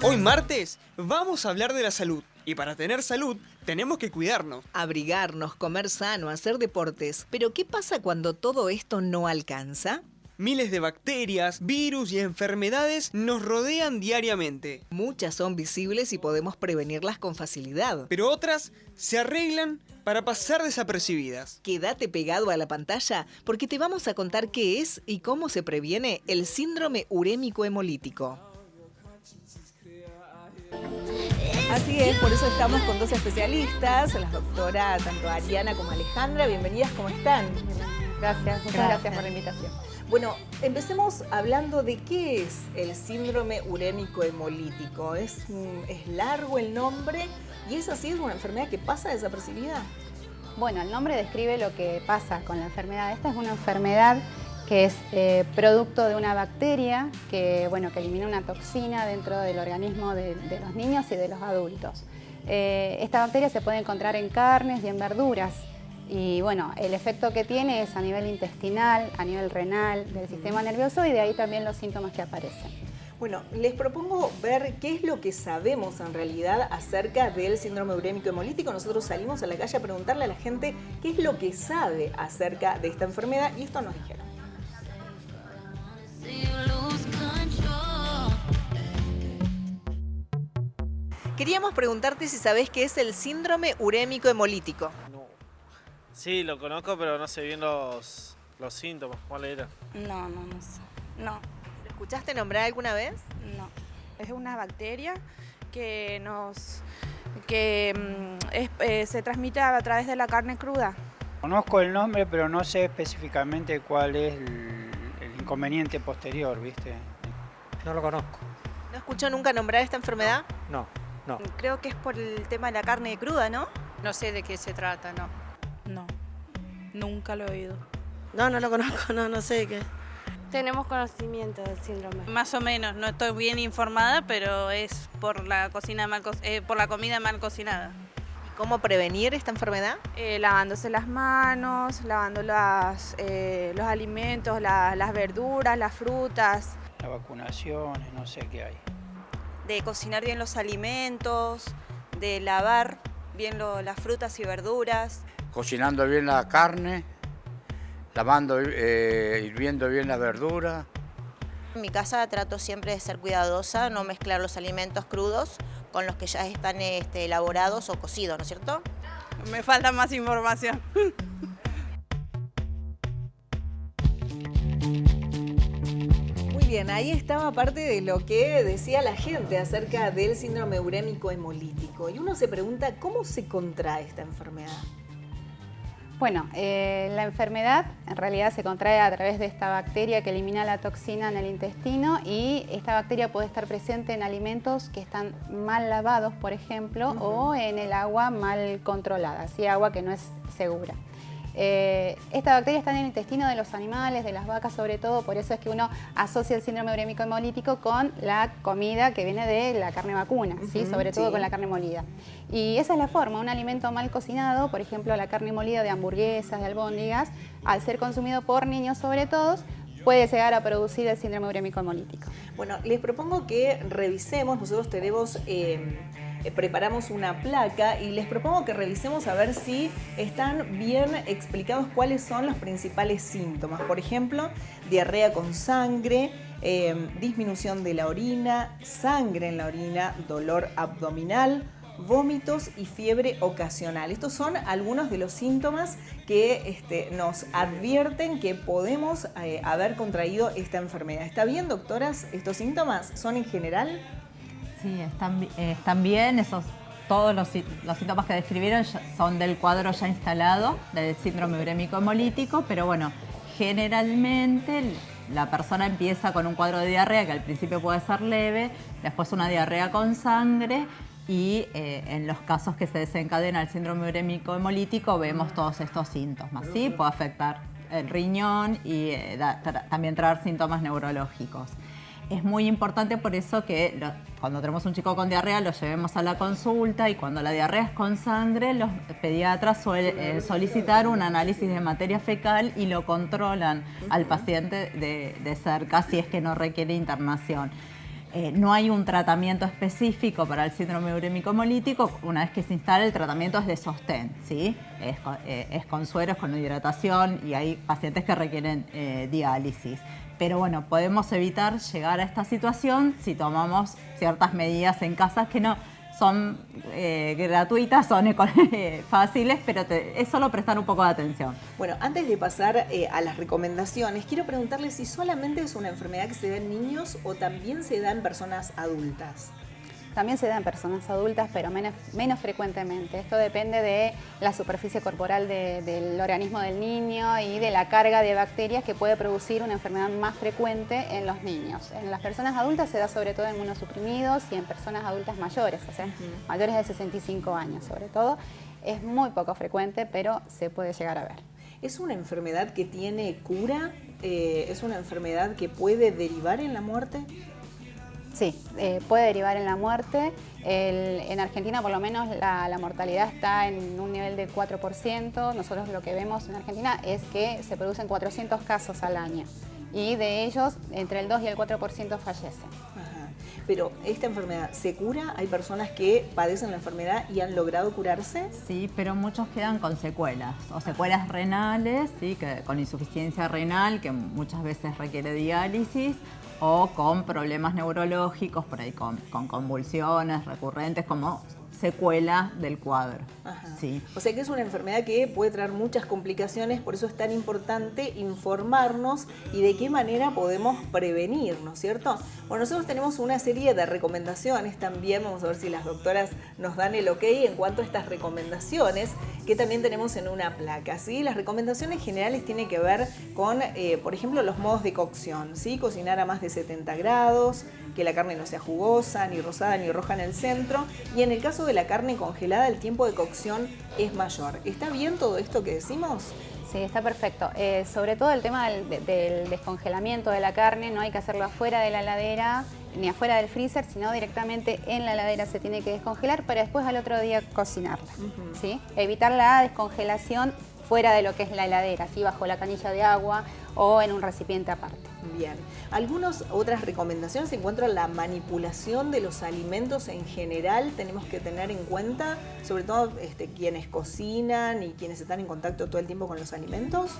Hoy martes vamos a hablar de la salud y para tener salud tenemos que cuidarnos. Abrigarnos, comer sano, hacer deportes. Pero ¿qué pasa cuando todo esto no alcanza? Miles de bacterias, virus y enfermedades nos rodean diariamente, Muchas son visibles y podemos prevenirlas con facilidad. pero otras se arreglan para pasar desapercibidas. Quédate pegado a la pantalla porque te vamos a contar qué es y cómo se previene el síndrome urémico hemolítico. Así es, por eso estamos con dos especialistas, las doctoras tanto Ariana como Alejandra. Bienvenidas, ¿cómo están? Gracias, muchas gracias por la invitación. Bueno, empecemos hablando de qué es el síndrome urémico hemolítico. Es largo el nombre y es así, es una enfermedad que pasa desapercibida. Bueno, el nombre describe lo que pasa con la enfermedad. Esta es una enfermedad que es producto de una bacteria que elimina una toxina dentro del organismo de los niños y de los adultos. Esta bacteria se puede encontrar en carnes y en verduras. Y bueno, el efecto que tiene es a nivel intestinal, a nivel renal, del sistema nervioso y de ahí también los síntomas que aparecen. Bueno, les propongo ver qué es lo que sabemos en realidad acerca del síndrome urémico hemolítico. Nosotros salimos a la calle a preguntarle a la gente qué es lo que sabe acerca de esta enfermedad y esto nos dijeron. Queríamos preguntarte si sabés qué es el síndrome urémico hemolítico. No. Sí, lo conozco, pero no sé bien los síntomas. ¿Cuál era? No sé. No, ¿Lo escuchaste nombrar alguna vez? no. Es una bacteria que se transmite a través de la carne cruda. Conozco el nombre, pero no sé específicamente cuál es el inconveniente posterior, ¿viste? No lo conozco. ¿No escuchó nunca nombrar esta enfermedad? No. Creo que es por el tema de la carne cruda, ¿no? No sé de qué se trata, no. No, nunca lo he oído. No lo conozco, no sé qué. Tenemos conocimiento del síndrome. Más o menos, no estoy bien informada, pero es por la por la comida mal cocinada. ¿Y cómo prevenir esta enfermedad? Lavándose las manos, lavando los alimentos, las verduras, las frutas. Las vacunaciones, no sé qué hay. De cocinar bien los alimentos, de lavar bien las frutas y verduras. Cocinando bien la carne, hirviendo bien la verdura. En mi casa trato siempre de ser cuidadosa, no mezclar los alimentos crudos con los que ya están elaborados o cocidos, ¿no es cierto? Me falta más información. Muy bien, ahí estaba parte de lo que decía la gente acerca del síndrome urémico hemolítico. Y uno se pregunta, ¿cómo se contrae esta enfermedad? Bueno, la enfermedad en realidad se contrae a través de esta bacteria que elimina la toxina en el intestino y esta bacteria puede estar presente en alimentos que están mal lavados, por ejemplo, o en el agua mal controlada, así agua que no es segura. Esta bacteria está en el intestino de los animales, de las vacas sobre todo, por eso es que uno asocia el síndrome urémico hemolítico con la comida que viene de la carne vacuna, ¿sí? Sobre todo con la carne molida. Y esa es la forma, un alimento mal cocinado, por ejemplo la carne molida de hamburguesas, de albóndigas, al ser consumido por niños sobre todo, puede llegar a producir el síndrome urémico hemolítico. Bueno, les propongo que revisemos, nosotros tenemos... preparamos una placa y les propongo que revisemos a ver si están bien explicados cuáles son los principales síntomas. Por ejemplo, diarrea con sangre, disminución de la orina, sangre en la orina, dolor abdominal, vómitos y fiebre ocasional. Estos son algunos de los síntomas que nos advierten que podemos haber contraído esta enfermedad. ¿Está bien, doctoras? ¿Estos síntomas son en general? Sí, están bien. Todos los síntomas que describieron son del cuadro ya instalado del síndrome urémico hemolítico, pero bueno, generalmente la persona empieza con un cuadro de diarrea que al principio puede ser leve, después una diarrea con sangre y en los casos que se desencadena el síndrome urémico hemolítico vemos todos estos síntomas, ¿sí? Puede afectar el riñón y también traer síntomas neurológicos. Es muy importante por eso que cuando tenemos un chico con diarrea lo llevemos a la consulta y cuando la diarrea es con sangre, los pediatras suelen solicitar un análisis de materia fecal y lo controlan al paciente de cerca si es que no requiere internación. No hay un tratamiento específico para el síndrome urémico hemolítico. Una vez que se instala, el tratamiento es de sostén, ¿sí? Es con sueros, con hidratación, y hay pacientes que requieren diálisis. Pero bueno, podemos evitar llegar a esta situación si tomamos ciertas medidas en casa que no son gratuitas, son fáciles, pero es solo prestar un poco de atención. Bueno, antes de pasar a las recomendaciones, quiero preguntarle si solamente es una enfermedad que se da en niños o también se da en personas adultas. También se da en personas adultas, pero menos frecuentemente. Esto depende de la superficie corporal del organismo del niño y de la carga de bacterias que puede producir una enfermedad más frecuente en los niños. En las personas adultas se da sobre todo en inmunosuprimidos y en personas adultas mayores, o sea, mayores de 65 años sobre todo. Es muy poco frecuente, pero se puede llegar a ver. ¿Es una enfermedad que tiene cura? ¿Es una enfermedad que puede derivar en la muerte? Sí, puede derivar en la muerte. En Argentina por lo menos la mortalidad está en un nivel del 4%. Nosotros lo que vemos en Argentina es que se producen 400 casos al año y de ellos entre el 2 y el 4% fallecen. Ajá. Pero ¿esta enfermedad se cura? ¿Hay personas que padecen la enfermedad y han logrado curarse? Sí, pero muchos quedan con secuelas, o secuelas renales, ¿sí? Con insuficiencia renal, que muchas veces requiere diálisis, o con problemas neurológicos, por ahí con convulsiones recurrentes, como secuela del cuadro. Ajá. Sí. O sea que es una enfermedad que puede traer muchas complicaciones, por eso es tan importante informarnos y de qué manera podemos prevenir, ¿no es cierto? Bueno, nosotros tenemos una serie de recomendaciones también, vamos a ver si las doctoras nos dan el ok en cuanto a estas recomendaciones que también tenemos en una placa, ¿sí? Las recomendaciones generales tienen que ver con, por ejemplo, los modos de cocción, ¿sí? Cocinar a más de 70 grados, que la carne no sea jugosa, ni rosada, ni roja en el centro, y en el caso de la carne congelada, el tiempo de cocción es mayor. ¿Está bien todo esto que decimos? Sí, está perfecto. Sobre todo el tema del descongelamiento de la carne, no hay que hacerlo afuera de la heladera ni afuera del freezer, sino directamente en la heladera se tiene que descongelar para después al otro día cocinarla. ¿Sí? Evitar la descongelación fuera de lo que es la heladera, ¿sí? Bajo la canilla de agua o en un recipiente aparte. Bien. Algunas otras recomendaciones se encuentran la manipulación de los alimentos en general. Tenemos que tener en cuenta, sobre todo quienes cocinan y quienes están en contacto todo el tiempo con los alimentos.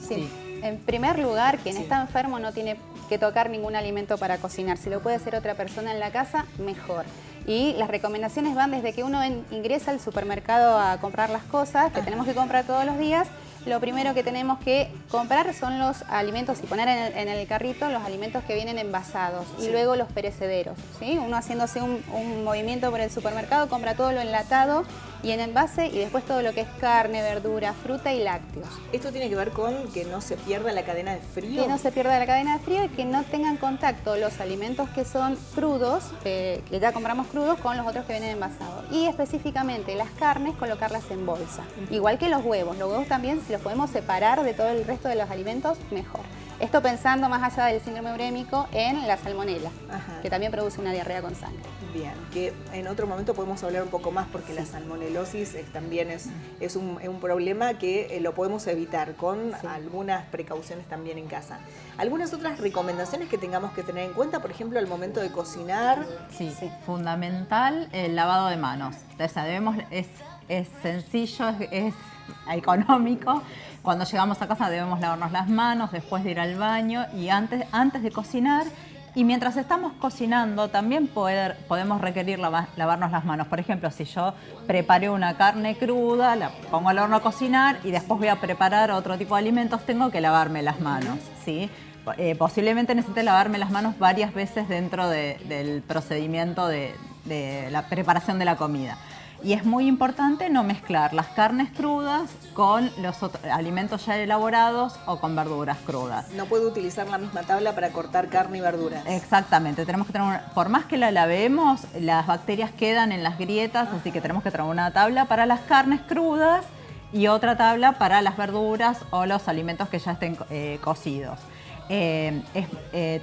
Sí. En primer lugar, quien está enfermo no tiene que tocar ningún alimento para cocinar. Si lo puede hacer otra persona en la casa, mejor. Y las recomendaciones van desde que uno ingresa al supermercado a comprar las cosas, que tenemos que comprar todos los días. Lo primero que tenemos que comprar son los alimentos y poner en el carrito los alimentos que vienen envasados y luego los perecederos, ¿sí? Uno haciéndose un movimiento por el supermercado, compra todo lo enlatado y en envase y después todo lo que es carne, verdura, fruta y lácteos. ¿Esto tiene que ver con que no se pierda la cadena de frío? Que no se pierda la cadena de frío y que no tengan contacto los alimentos que son crudos, que ya compramos crudos, con los otros que vienen envasados. Y específicamente las carnes, colocarlas en bolsa. Igual que los huevos también, si los podemos separar de todo el resto de los alimentos, mejor. Esto pensando más allá del síndrome urémico en la salmonela, que también produce una diarrea con sangre. Bien, que en otro momento podemos hablar un poco más porque la salmonelosis también es un problema que lo podemos evitar con algunas precauciones también en casa. ¿Algunas otras recomendaciones que tengamos que tener en cuenta, por ejemplo, al momento de cocinar? Sí, fundamental el lavado de manos. O sea, es sencillo, es económico. Cuando llegamos a casa debemos lavarnos las manos después de ir al baño y antes de cocinar. Y mientras estamos cocinando también podemos requerir lavarnos las manos. Por ejemplo, si yo preparé una carne cruda, la pongo al horno a cocinar y después voy a preparar otro tipo de alimentos, tengo que lavarme las manos, ¿sí? Posiblemente necesite lavarme las manos varias veces dentro del procedimiento de la preparación de la comida. Y es muy importante no mezclar las carnes crudas con los alimentos ya elaborados o con verduras crudas. No puedo utilizar la misma tabla para cortar carne y verduras. Exactamente, tenemos que tener por más que la lavemos, las bacterias quedan en las grietas, así que tenemos que tener una tabla para las carnes crudas y otra tabla para las verduras o los alimentos que ya estén cocidos.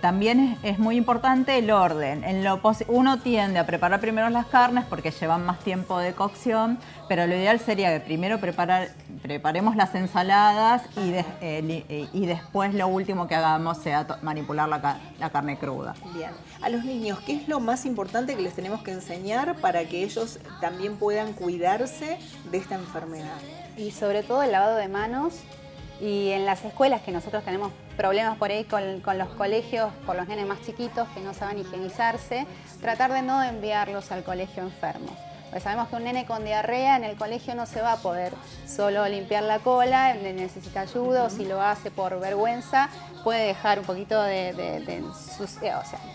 También es muy importante el orden. Uno tiende a preparar primero las carnes porque llevan más tiempo de cocción, pero lo ideal sería que primero preparemos las ensaladas y después lo último que hagamos sea manipular la carne cruda. Bien. A los niños, ¿qué es lo más importante que les tenemos que enseñar para que ellos también puedan cuidarse de esta enfermedad? Y sobre todo el lavado de manos. Y en las escuelas, que nosotros tenemos problemas por ahí con los colegios, por los nenes más chiquitos que no saben higienizarse, tratar de no enviarlos al colegio enfermos. Pues sabemos que un nene con diarrea en el colegio no se va a poder solo limpiar la cola, necesita ayuda, o si lo hace por vergüenza, puede dejar un poquito un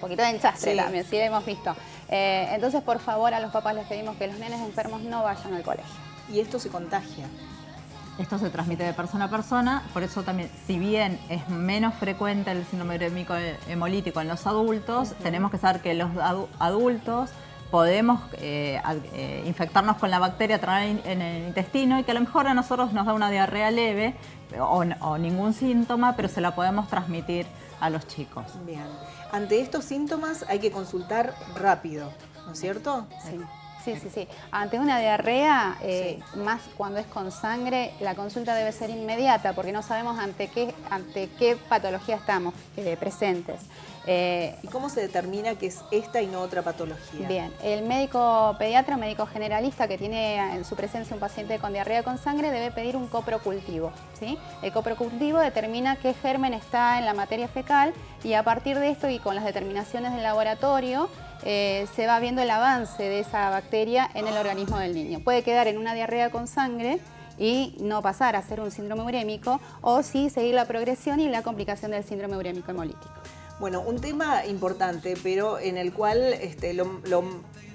poquito de enchastre también, sí hemos visto. Entonces, por favor, a los papás les pedimos que los nenes enfermos no vayan al colegio. Y esto se contagia. Esto se transmite de persona a persona, por eso también, si bien es menos frecuente el síndrome urémico hemolítico en los adultos, tenemos que saber que los adultos podemos infectarnos con la bacteria en el intestino y que a lo mejor a nosotros nos da una diarrea leve o ningún síntoma, pero se la podemos transmitir a los chicos. Bien. Ante estos síntomas hay que consultar rápido, ¿no es cierto? Sí. Sí. Ante una diarrea, más cuando es con sangre, la consulta debe ser inmediata porque no sabemos ante qué patología estamos presentes. ¿Y cómo se determina que es esta y no otra patología? Bien, el médico pediatra o médico generalista que tiene en su presencia un paciente con diarrea con sangre debe pedir un coprocultivo, ¿sí? El coprocultivo determina qué germen está en la materia fecal y a partir de esto y con las determinaciones del laboratorio se va viendo el avance de esa bacteria en el organismo del niño. Puede quedar en una diarrea con sangre y no pasar a ser un síndrome urémico, o sí seguir la progresión y la complicación del síndrome urémico hemolítico. Bueno, un tema importante, pero en el cual lo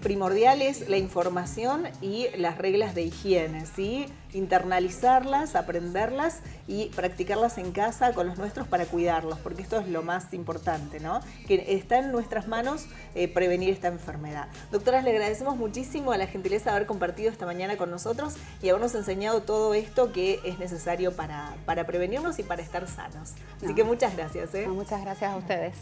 primordial es la información y las reglas de higiene, ¿sí? Internalizarlas, aprenderlas y practicarlas en casa con los nuestros para cuidarlos, porque esto es lo más importante, ¿no? Que está en nuestras manos prevenir esta enfermedad. Doctoras, le agradecemos muchísimo a la gentileza de haber compartido esta mañana con nosotros y habernos enseñado todo esto que es necesario para prevenirnos y para estar sanos. Así que muchas gracias. Muchas gracias a ustedes.